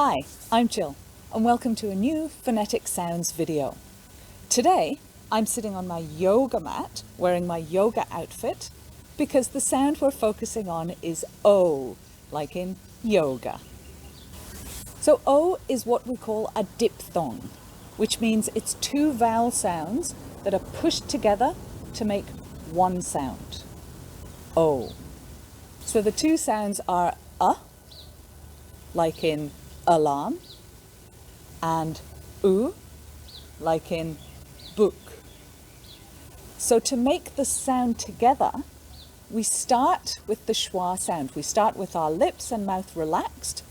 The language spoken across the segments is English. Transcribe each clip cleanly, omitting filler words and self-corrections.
Hi, I'm Jill, and welcome to a new Phonetic Sounds video. Today, I'm sitting on my yoga mat, wearing my yoga outfit, because the sound we're focusing on is O, like in yoga. So O is what we call a diphthong, which means it's two vowel sounds that are pushed together to make one sound. O. So the two sounds are like in alarm, and U, like in book. So to make the sound together, we start with the schwa sound. We start with our lips and mouth relaxed,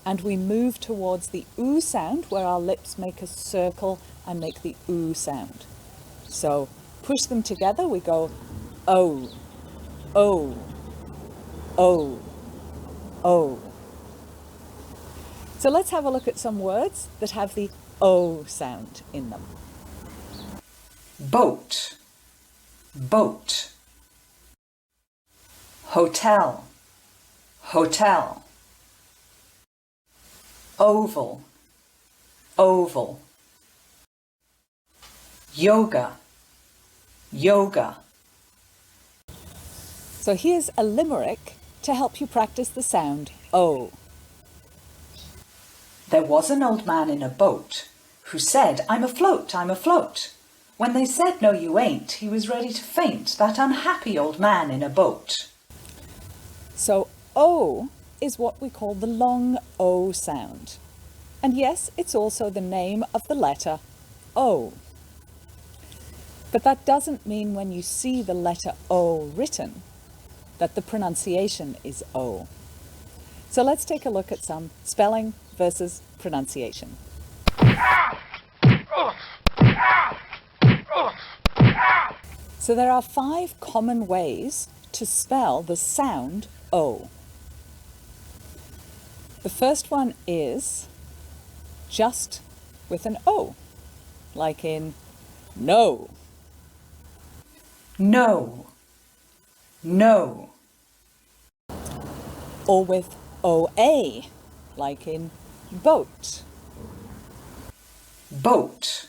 and we move towards the U sound, where our lips make a circle and make the U sound. So push them together, we go O, O, O, O. So let's have a look at some words that have the O sound in them. Boat, boat. Hotel, hotel. Oval, oval. Yoga, yoga. So here's a limerick to help you practice the sound O. There was an old man in a boat who said, "I'm afloat, I'm afloat." When they said, "No, you ain't," he was ready to faint, that unhappy old man in a boat. So O is what we call the long O sound. And yes, it's also the name of the letter O. But that doesn't mean when you see the letter O written that the pronunciation is O. So let's take a look at some spelling versus pronunciation. So there are 5 common ways to spell the sound O. The first one is just with an O, like in no. No, no. Or with OA, like in boat. Boat,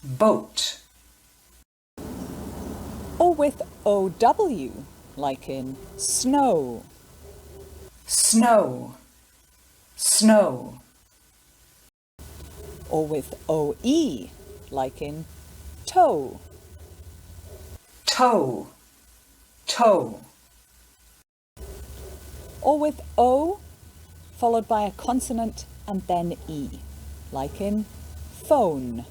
boat. Or with OW, like in snow. Snow, snow. Or with OE, like in toe. Toe, toe. Or with O followed by a consonant and then E, like in phone.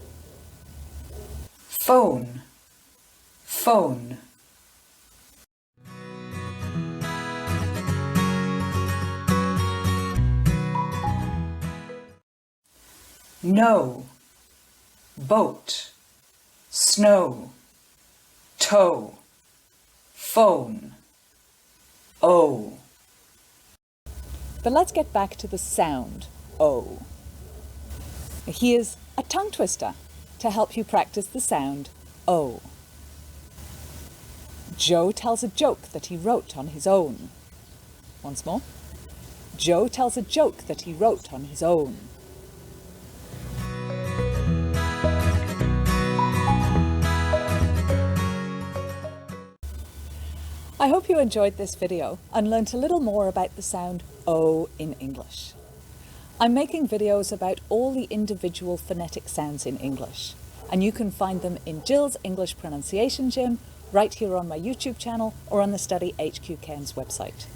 Phone, phone. No, boat, snow, toe, phone, O. But let's get back to the sound O. Here's a tongue twister to help you practice the sound O. Joe tells a joke that he wrote on his own. Once more. Joe tells a joke that he wrote on his own. I hope you enjoyed this video and learnt a little more about the sound O in English. I'm making videos about all the individual phonetic sounds in English, and you can find them in Jill's English Pronunciation Gym, right here on my YouTube channel or on the Study HQ Cairns website.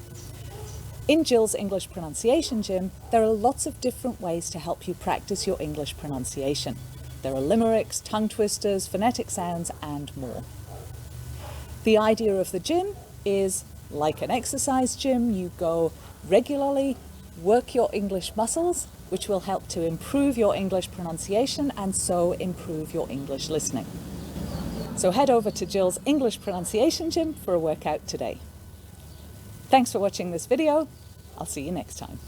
In Jill's English Pronunciation Gym, there are lots of different ways to help you practice your English pronunciation. There are limericks, tongue twisters, phonetic sounds, and more. The idea of the gym is like an exercise gym. You go regularly, work your English muscles, which will help to improve your English pronunciation and so improve your English listening. So head over to Jill's English Pronunciation Gym for a workout today. Thanks for watching this video. I'll see you next time.